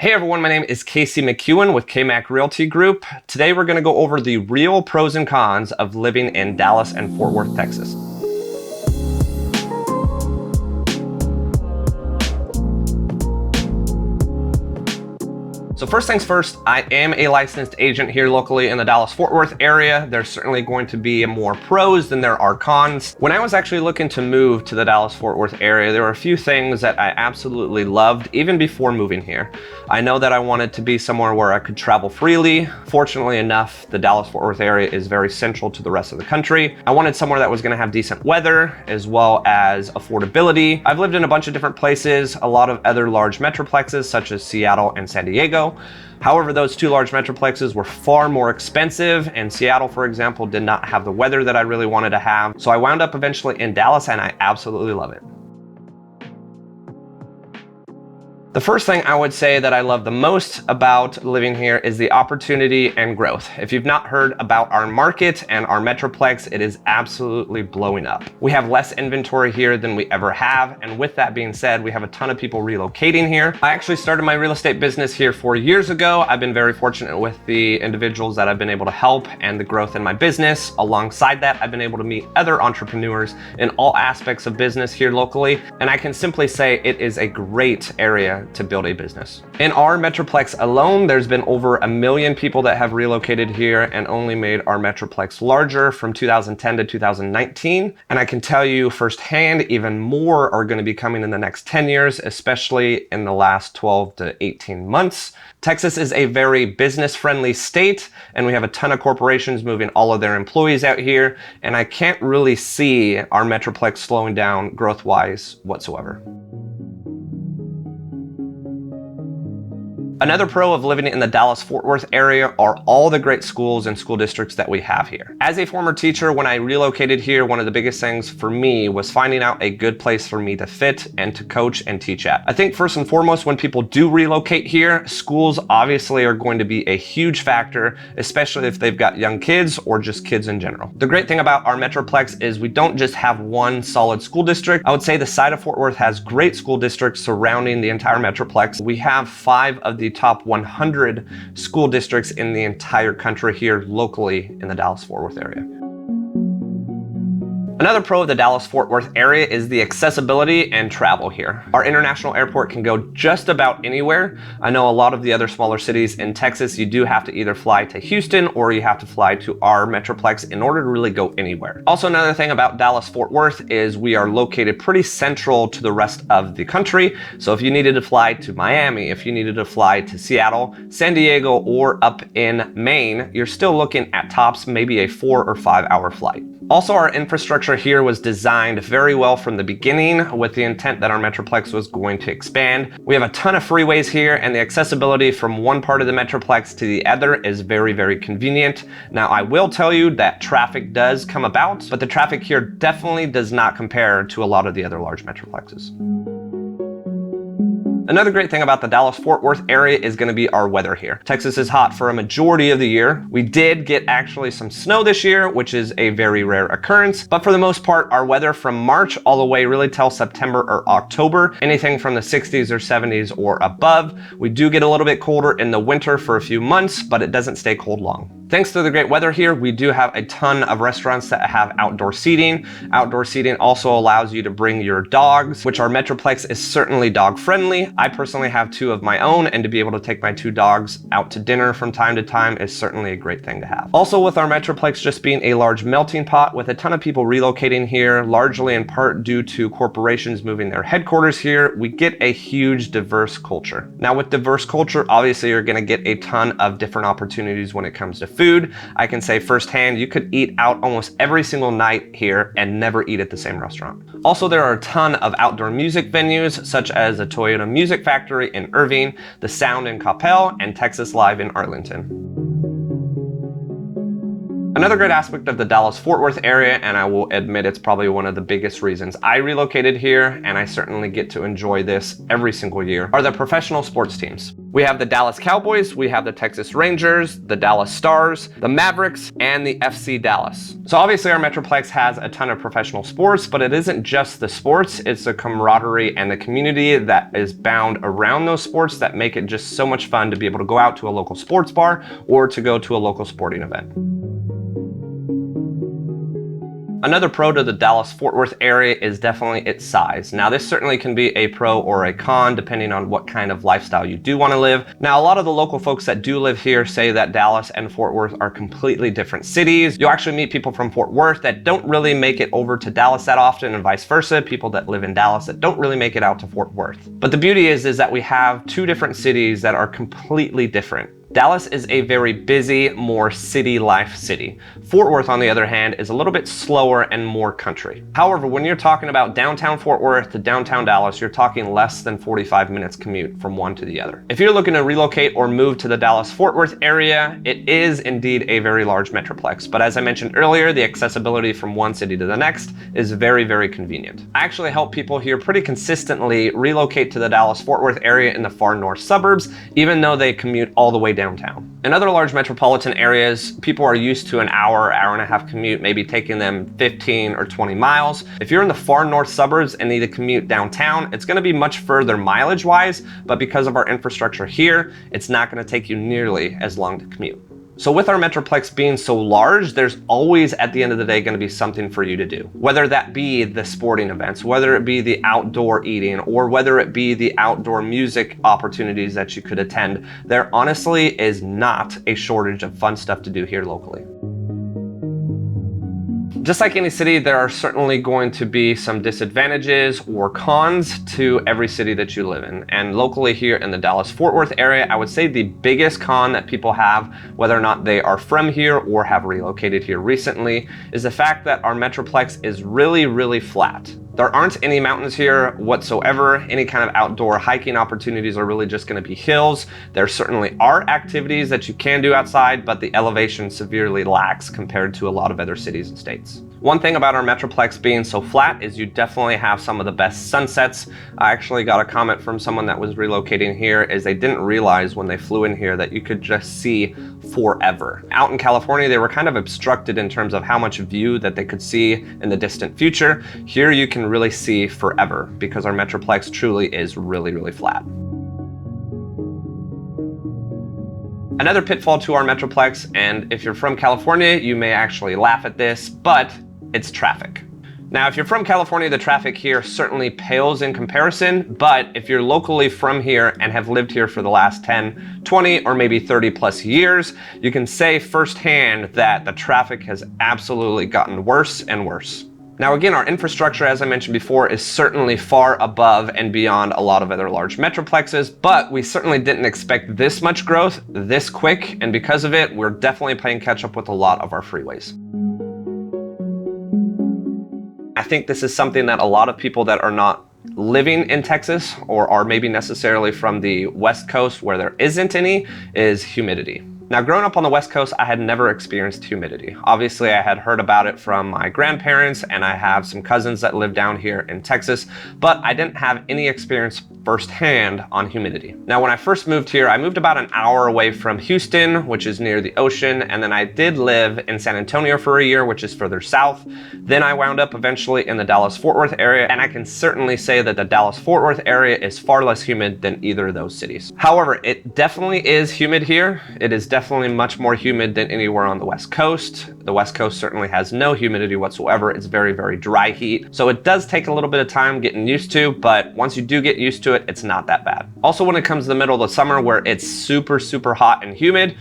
Hey everyone, my name is Casey McKeown with KMAC Realty Group. Today we're going to go over the real pros and cons of living in Dallas and Fort Worth, Texas. So first things first, I am a licensed agent here locally in the Dallas-Fort Worth area. There's certainly going to be more pros than there are cons. When I was actually looking to move to the Dallas-Fort Worth area, there were a few things that I absolutely loved even before moving here. I know that I wanted to be somewhere where I could travel freely. Fortunately enough, the Dallas-Fort Worth area is very central to the rest of the country. I wanted somewhere that was going to have decent weather as well as affordability. I've lived in a bunch of different places, a lot of other large metroplexes such as Seattle and San Diego. However, those two large metroplexes were far more expensive, and Seattle, for example, did not have the weather that I really wanted to have. So I wound up eventually in Dallas, and I absolutely love it. The first thing I would say that I love the most about living here is the opportunity and growth. If you've not heard about our market and our metroplex, it is absolutely blowing up. We have less inventory here than we ever have, and with that being said, we have a ton of people relocating here. I actually started my real estate business here 4 years ago. I've been very fortunate with the individuals that I've been able to help and the growth in my business. Alongside that, I've been able to meet other entrepreneurs in all aspects of business here locally, and I can simply say it is a great area to build a business. In our metroplex alone, there's been over 1 million people that have relocated here and only made our metroplex larger from 2010 to 2019. And I can tell you firsthand, even more are going to be coming in the next 10 years, especially in the last 12 to 18 months. Texas is a very business-friendly state, and we have a ton of corporations moving all of their employees out here, and I can't really see our metroplex slowing down growth-wise whatsoever. Another pro of living in the Dallas-Fort Worth area are all the great schools and school districts that we have here. As a former teacher, when I relocated here, one of the biggest things for me was finding out a good place for me to fit and to coach and teach at. I think first and foremost, when people do relocate here, schools obviously are going to be a huge factor, especially if they've got young kids or just kids in general. The great thing about our metroplex is we don't just have one solid school district. I would say the side of Fort Worth has great school districts surrounding the entire metroplex. We have 5 of the top 100 school districts in the entire country here locally in the Dallas-Fort Worth area. Another pro of the Dallas-Fort Worth area is the accessibility and travel here. Our international airport can go just about anywhere. I know a lot of the other smaller cities in Texas, you do have to either fly to Houston or you have to fly to our metroplex in order to really go anywhere. Also, another thing about Dallas-Fort Worth is we are located pretty central to the rest of the country. So if you needed to fly to Miami, if you needed to fly to Seattle, San Diego, or up in Maine, you're still looking at tops maybe a 4 or 5 hour flight. Also, our infrastructure here was designed very well from the beginning with the intent that our metroplex was going to expand. We have a ton of freeways here, and the accessibility from one part of the metroplex to the other is very, very convenient. Now, I will tell you that traffic does come about, but the traffic here definitely does not compare to a lot of the other large metroplexes. Another great thing about the Dallas-Fort Worth area is going to be our weather here. Texas is hot for a majority of the year. We did get actually some snow this year, which is a very rare occurrence. But for the most part, our weather from March all the way really till September or October, anything from the 60s or 70s or above. We do get a little bit colder in the winter for a few months, but it doesn't stay cold long. Thanks to the great weather here, we do have a ton of restaurants that have outdoor seating. Outdoor seating also allows you to bring your dogs, which our metroplex is certainly dog friendly. I personally have 2 of my own, and to be able to take my 2 dogs out to dinner from time to time is certainly a great thing to have. Also, with our metroplex just being a large melting pot with a ton of people relocating here, largely in part due to corporations moving their headquarters here, we get a huge diverse culture. Now, with diverse culture, obviously you're going to get a ton of different opportunities when it comes to food. I can say firsthand, you could eat out almost every single night here and never eat at the same restaurant. Also, there are a ton of outdoor music venues, such as the Toyota Music Factory in Irving, the Sound in Coppell, and Texas Live in Arlington. Another great aspect of the Dallas-Fort Worth area, and I will admit it's probably one of the biggest reasons I relocated here, and I certainly get to enjoy this every single year, are the professional sports teams. We have the Dallas Cowboys, we have the Texas Rangers, the Dallas Stars, the Mavericks, and the FC Dallas. So obviously our Metroplex has a ton of professional sports, but it isn't just the sports, it's the camaraderie and the community that is bound around those sports that make it just so much fun to be able to go out to a local sports bar or to go to a local sporting event. Another pro to the Dallas-Fort Worth area is definitely its size. Now this certainly can be a pro or a con depending on what kind of lifestyle you do want to live. Now a lot of the local folks that do live here say that Dallas and Fort Worth are completely different cities. You'll actually meet people from Fort Worth that don't really make it over to Dallas that often, and vice versa, people that live in Dallas that don't really make it out to Fort Worth. But the beauty is that we have two different cities that are completely different. Dallas is a very busy, more city life city. Fort Worth, on the other hand, is a little bit slower and more country. However, when you're talking about downtown Fort Worth to downtown Dallas, you're talking less than 45 minutes commute from one to the other. If you're looking to relocate or move to the Dallas-Fort Worth area, it is indeed a very large metroplex. But as I mentioned earlier, the accessibility from one city to the next is very, very convenient. I actually help people here pretty consistently relocate to the Dallas-Fort Worth area in the far north suburbs, even though they commute all the way downtown. In other large metropolitan areas, people are used to an hour and a half commute, maybe taking them 15 or 20 miles. If you're in the far north suburbs and need to commute downtown, it's going to be much further mileage wise, but because of our infrastructure here, it's not going to take you nearly as long to commute. So with our Metroplex being so large, there's always at the end of the day going to be something for you to do. Whether that be the sporting events, whether it be the outdoor eating, or whether it be the outdoor music opportunities that you could attend, there honestly is not a shortage of fun stuff to do here locally. Just like any city, there are certainly going to be some disadvantages or cons to every city that you live in. And locally here in the Dallas-Fort Worth area, I would say the biggest con that people have, whether or not they are from here or have relocated here recently, is the fact that our Metroplex is really, really flat. There aren't any mountains here whatsoever. Any kind of outdoor hiking opportunities are really just going to be hills. There certainly are activities that you can do outside, but the elevation severely lacks compared to a lot of other cities and states. One thing about our Metroplex being so flat is you definitely have some of the best sunsets. I actually got a comment from someone that was relocating here is they didn't realize when they flew in here that you could just see forever. Out in California, they were kind of obstructed in terms of how much view that they could see in the distant future. Here you can really see forever because our Metroplex truly is really, really flat. Another pitfall to our Metroplex, and if you're from California, you may actually laugh at this, but it's traffic. Now, if you're from California, the traffic here certainly pales in comparison, but if you're locally from here and have lived here for the last 10, 20, or maybe 30 plus years, you can say firsthand that the traffic has absolutely gotten worse and worse. Now again, our infrastructure, as I mentioned before, is certainly far above and beyond a lot of other large metroplexes, but we certainly didn't expect this much growth this quick, and because of it, we're definitely playing catch up with a lot of our freeways. I think this is something that a lot of people that are not living in Texas or are maybe necessarily from the West Coast where there isn't any is humidity. Now, growing up on the West Coast, I had never experienced humidity. Obviously, I had heard about it from my grandparents, and I have some cousins that live down here in Texas, but I didn't have any experience firsthand on humidity. Now, when I first moved here, I moved about an hour away from Houston, which is near the ocean, and then I did live in San Antonio for a year, which is further south. Then I wound up eventually in the Dallas-Fort Worth area, and I can certainly say that the Dallas-Fort Worth area is far less humid than either of those cities. However, it definitely is humid here. It is definitely much more humid than anywhere on the West Coast. The West Coast certainly has no humidity whatsoever. It's very, very dry heat. So it does take a little bit of time getting used to, but once you do get used to it, it's not that bad. Also, when it comes to the middle of the summer where it's super, super hot and humid,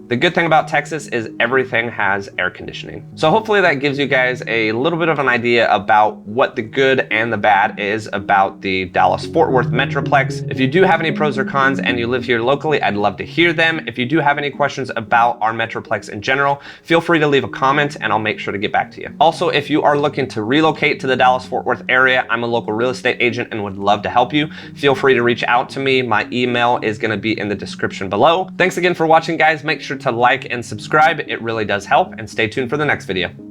the good thing about Texas is everything has air conditioning. So hopefully that gives you guys a little bit of an idea about what the good and the bad is about the Dallas-Fort Worth Metroplex. If you do have any pros or cons and you live here locally, I'd love to hear them. If you do have any questions about our Metroplex in general, feel free to leave a comment and I'll make sure to get back to you. Also, if you are looking to relocate to the Dallas-Fort Worth area, I'm a local real estate agent and would love to help you. Feel free to reach out to me. My email is going to be in the description below. Thanks again for watching, guys. Make sure to like and subscribe. It really does help, and stay tuned for the next video.